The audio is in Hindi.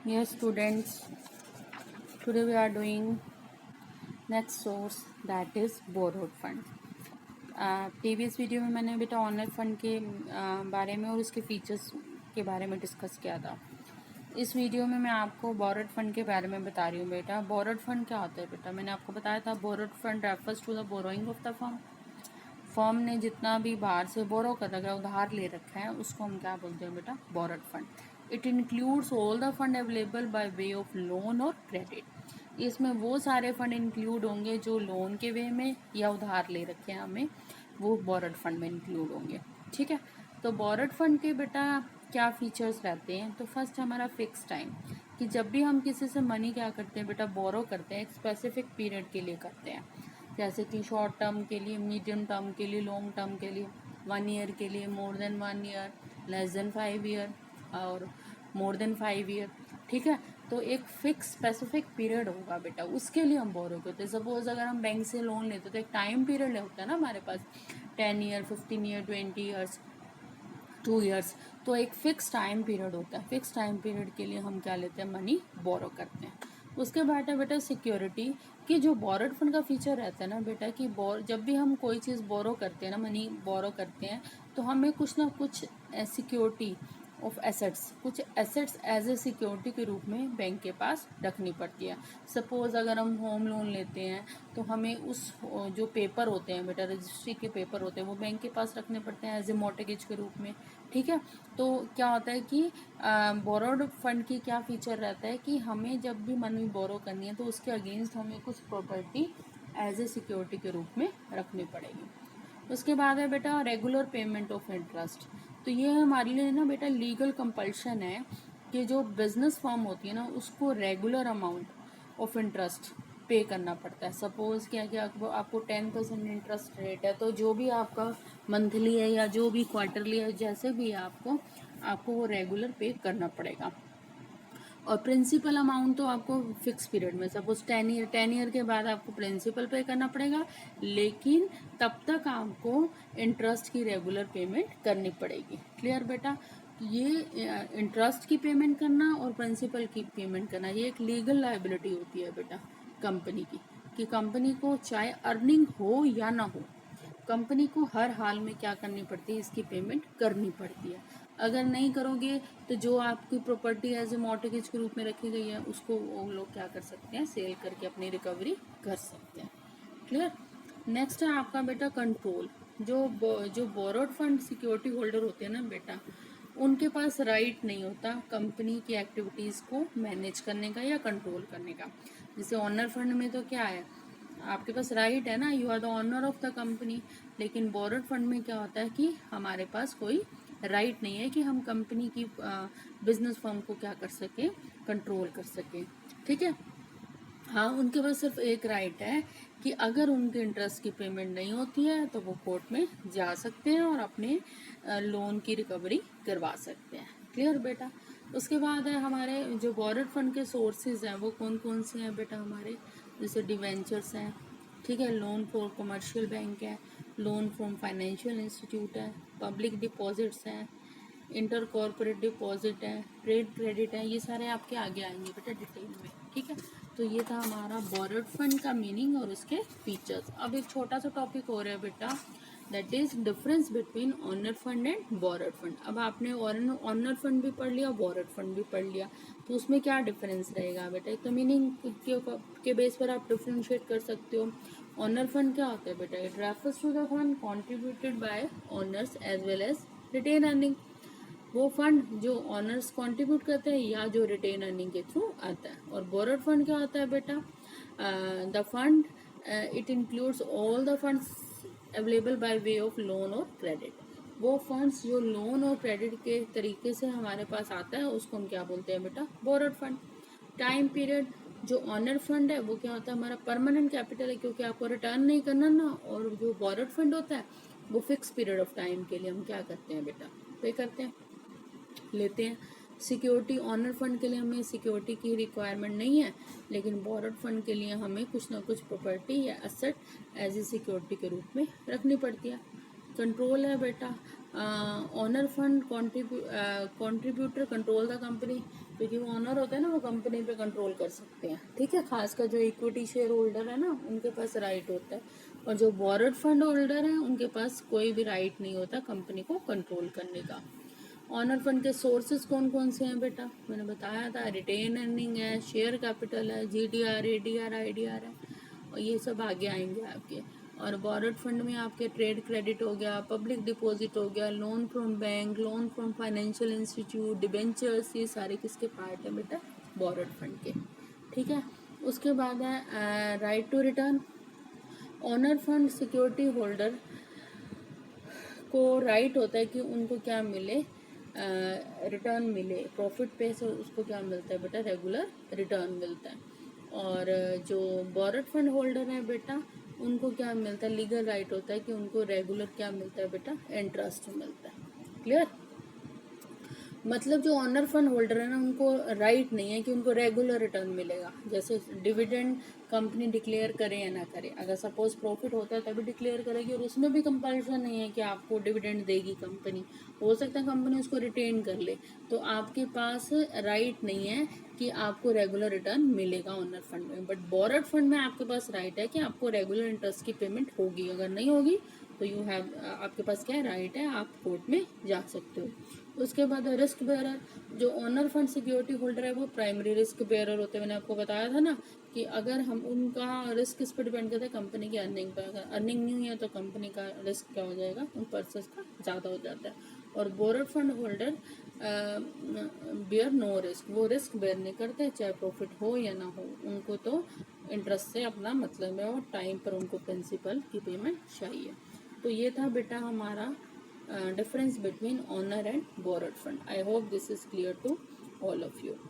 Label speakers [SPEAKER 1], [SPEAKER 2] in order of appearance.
[SPEAKER 1] Yes, students, today we are doing next source that is borrowed fund. Previous video में मैंने बेटा ऑनर फंड के बारे में और उसके फीचर्स के बारे में डिस्कस किया था। इस वीडियो में मैं आपको बोरोड फंड के बारे में बता रही हूँ बेटा। बोरोड फंड क्या होता है बेटा? मैंने आपको बताया था borrowed fund refers to the borrowing of the firm. Firm ने जितना भी बाहर से बोरो कर रखा है, उधार ले रखा है, उसको हम क्या बोलते हैं बेटा? Borrowed fund. It includes all the fund available by way of loan और क्रेडिट। इसमें वो सारे फंड इंक्लूड होंगे जो लोन के वे में या उधार ले रखे हैं हमें, वो बोरोड फंड में इंक्लूड होंगे। ठीक है, तो बोरोड फंड के बेटा क्या फीचर्स रहते हैं? तो फर्स्ट हमारा फिक्स टाइम, कि जब भी हम किसी से मनी क्या करते हैं बेटा? बोरो करते हैं, एक स्पेसिफिक पीरियड के लिए करते हैं। जैसे कि शॉर्ट टर्म के लिए, मीडियम टर्म के लिए, लॉन्ग टर्म के लिए, 1 ईयर के लिए, more than 1 year, less than 5 year और मोर देन 5 ईयर। ठीक है, तो एक फिक्स स्पेसिफिक पीरियड होगा बेटा, उसके लिए हम बोरो करते हैं। सपोज अगर हम बैंक से लोन लेते तो एक टाइम पीरियड होता है ना हमारे पास, 10 ईयर, 15 ईयर, 20 ईयर्स, 2 ईयर्स। तो एक फिक्स टाइम पीरियड होता है, फिक्स टाइम पीरियड के लिए हम क्या लेते हैं? मनी बोरो करते हैं। उसके बाद है बेटा सिक्योरिटी, कि जो बोरोड फंड का फीचर रहता है ना बेटा, कि जब भी हम कोई चीज़ बोरो करते हैं ना, मनी बोरो करते हैं, तो हमें कुछ ना कुछ सिक्योरिटी ऑफ एसेट्स, कुछ एसेट्स एज ए सिक्योरिटी के रूप में बैंक के पास रखनी पड़ती है। सपोज अगर हम होम लोन लेते हैं तो हमें उस जो पेपर होते हैं बेटा, रजिस्ट्री के पेपर होते हैं, वो बैंक के पास रखने पड़ते हैं एज ए मॉर्टगेज के रूप में। ठीक है, तो क्या होता है कि बोरोड फंड की क्या फीचर रहता है कि हमें जब भी मनी बोरो करनी है तो उसके अगेंस्ट हमें कुछ प्रॉपर्टी एज ए सिक्योरिटी के रूप में रखनी पड़ेगी। उसके बाद है बेटा रेगुलर पेमेंट ऑफ इंटरेस्ट। तो ये हमारे लिए ना बेटा लीगल कंपल्शन है कि जो बिजनेस फर्म होती है ना, उसको रेगुलर अमाउंट ऑफ इंटरेस्ट पे करना पड़ता है। सपोज क्या कि आपको 10% इंटरेस्ट रेट है, तो जो भी आपका मंथली है या जो भी क्वार्टरली है, जैसे भी है आपको वो रेगुलर पे करना पड़ेगा। और प्रिंसिपल अमाउंट तो आपको फिक्स पीरियड में, सपोज 10 ईयर के बाद आपको प्रिंसिपल पे करना पड़ेगा, लेकिन तब तक आपको इंटरेस्ट की रेगुलर पेमेंट करनी पड़ेगी। क्लियर बेटा? ये इंटरेस्ट की पेमेंट करना और प्रिंसिपल की पेमेंट करना, ये एक लीगल लायबिलिटी होती है बेटा कंपनी की, कि कंपनी को चाहे अर्निंग हो या ना हो, कंपनी को हर हाल में क्या करनी पड़ती है? इसकी पेमेंट करनी पड़ती है। अगर नहीं करोगे तो जो आपकी प्रॉपर्टी एज ए मॉर्टगेज के रूप में रखी गई है, उसको वो लोग क्या कर सकते हैं? सेल करके अपनी रिकवरी कर सकते हैं। क्लियर? नेक्स्ट है आपका बेटा कंट्रोल। जो बोरोड फंड सिक्योरिटी होल्डर होते हैं ना बेटा, उनके पास राइट नहीं होता कंपनी की एक्टिविटीज़ को मैनेज करने का या कंट्रोल करने का। जैसे ऑनर फंड में तो क्या है, आपके पास राइट है ना, you are the owner of the company. लेकिन बोरोड फंड में क्या होता है कि हमारे पास कोई राइट नहीं है कि हम कंपनी की बिजनेस फर्म को क्या कर सकें? कंट्रोल कर सकें। ठीक है, हाँ, उनके पास सिर्फ एक राइट है कि अगर उनके इंटरेस्ट की पेमेंट नहीं होती है तो वो कोर्ट में जा सकते हैं और अपने लोन की रिकवरी करवा सकते हैं। क्लियर बेटा? उसके बाद है हमारे जो बोरोड फंड के सोर्सेज हैं, वो कौन कौन से हैं बेटा हमारे? जैसे डिवेंचर्स हैं, ठीक है, लोन फॉर कमर्शियल बैंक है, लोन फ्रॉम फाइनेंशियल इंस्टीट्यूट है, पब्लिक डिपॉजिट्स हैं, इंटर कॉर्पोरेट डिपॉजिट है, ट्रेड क्रेडिट है। ये सारे आपके आगे आएंगे बेटा डिटेल में। ठीक है, तो ये था हमारा बोरोड फंड का मीनिंग और उसके फीचर्स। अब एक छोटा सा टॉपिक हो रहा है बेटा, that is difference between owner fund and borrowed fund. अब आपने ऑनर फंड भी पढ़ लिया, बोरोड फंड भी पढ़ लिया, तो उसमें क्या डिफरेंस रहेगा बेटा? एक तो मीनिंग के बेस पर आप डिफ्रेंशिएट कर सकते हो। ऑनर फंड क्या होता है बेटा? It refers to the fund contributed by owners as well as retain earning. वो फंड जो ऑनर्स कंट्रीब्यूट करते हैं या जो रिटेन अर्निंग के थ्रू आता है। और बोरोड फंड क्या होता है बेटा? The fund it includes all the funds available by way of loan और क्रेडिट। वो फंड्स जो लोन और क्रेडिट के तरीके से हमारे पास आता है, उसको हम क्या बोलते हैं बेटा? Borrowed fund. टाइम पीरियड, जो ऑनर फंड है वो क्या होता है? हमारा परमानेंट कैपिटल है, क्योंकि आपको रिटर्न नहीं करना ना। और जो बोरोड फंड होता है वो फिक्स पीरियड ऑफ टाइम के लिए हम क्या करते हैं बेटा? पे करते हैं, लेते हैं। सिक्योरिटी, ऑनर फंड के लिए हमें सिक्योरिटी की रिक्वायरमेंट नहीं है, लेकिन बोरोड फंड के लिए हमें कुछ ना कुछ प्रॉपर्टी या एसेट एज ए सिक्योरिटी के रूप में रखनी पड़ती है। कंट्रोल है बेटा, owner fund contributor control the company, क्योंकि वो ऑनर होता है ना, वो कंपनी पे कंट्रोल कर सकते हैं, ठीक है। खासकर जो इक्विटी शेयर होल्डर है ना, उनके पास राइट होता है, और जो बोरोड फंड होल्डर है उनके पास कोई भी राइट नहीं होता कंपनी को कंट्रोल करने का। ऑनर फंड के सोर्सेज कौन कौन से हैं बेटा, मैंने बताया था, रिटेन अर्निंग है, शेयर कैपिटल है, GDR, ADR, IDR है, और ये सब आगे आएंगे आपके। और बोरोड फंड में आपके ट्रेड क्रेडिट हो गया, पब्लिक डिपॉजिट हो गया, loan from bank, loan from financial institute, debentures, ये सारे किसके पार्ट है बेटा, बोरोड फंड के, ठीक है। उसके बाद है right to return. Owner fund security holder को राइट होता है कि उनको क्या मिले, रिटर्न मिले, प्रॉफिट पे से उसको क्या मिलता है बेटा, रेगुलर रिटर्न मिलता है। और जो बोरोड फंड होल्डर है बेटा, उनको क्या मिलता है, लीगल राइट होता है कि उनको रेगुलर क्या मिलता है बेटा, इंटरेस्ट मिलता है। क्लियर? मतलब जो ऑनर फंड होल्डर है ना, उनको राइट नहीं है कि उनको रेगुलर रिटर्न मिलेगा, जैसे डिविडेंड कंपनी डिक्लेयर करे या ना करे, अगर सपोज प्रॉफिट होता है तभी डिक्लेयर करेगी, और उसमें भी कंपल्सन नहीं है कि आपको डिविडेंड देगी कंपनी, हो सकता है कंपनी उसको रिटेन कर ले, तो आपके पास राइट नहीं है कि आपको रेगुलर रिटर्न मिलेगा ऑनर फंड में। बट बोरोड फंड में आपके पास राइट है कि आपको रेगुलर इंटरेस्ट की पेमेंट होगी, अगर नहीं होगी तो यू हैव, आपके पास क्या राइट है, आप कोर्ट में जा सकते हो। उसके बाद रिस्क बेयरर, जो ओनर फंड सिक्योरिटी होल्डर है वो प्राइमरी रिस्क बेयरर होते हैं। मैंने आपको बताया था ना कि अगर हम, उनका रिस्क किस पर डिपेंड करता है, कंपनी की अर्निंग पर, अगर अर्निंग नहीं हुई है तो कंपनी का रिस्क क्या हो जाएगा, उन पर्सेस का ज़्यादा हो जाता है। और borrowed fund holder bear no risk, वो रिस्क बेयर नहीं करते, चाहे प्रॉफिट हो या ना हो, उनको तो इंटरेस्ट से अपना मतलब है, और टाइम पर उनको प्रिंसिपल की पेमेंट चाहिए। तो ये था बेटा हमारा difference between owner and borrowed fund. I hope this is clear to all of you.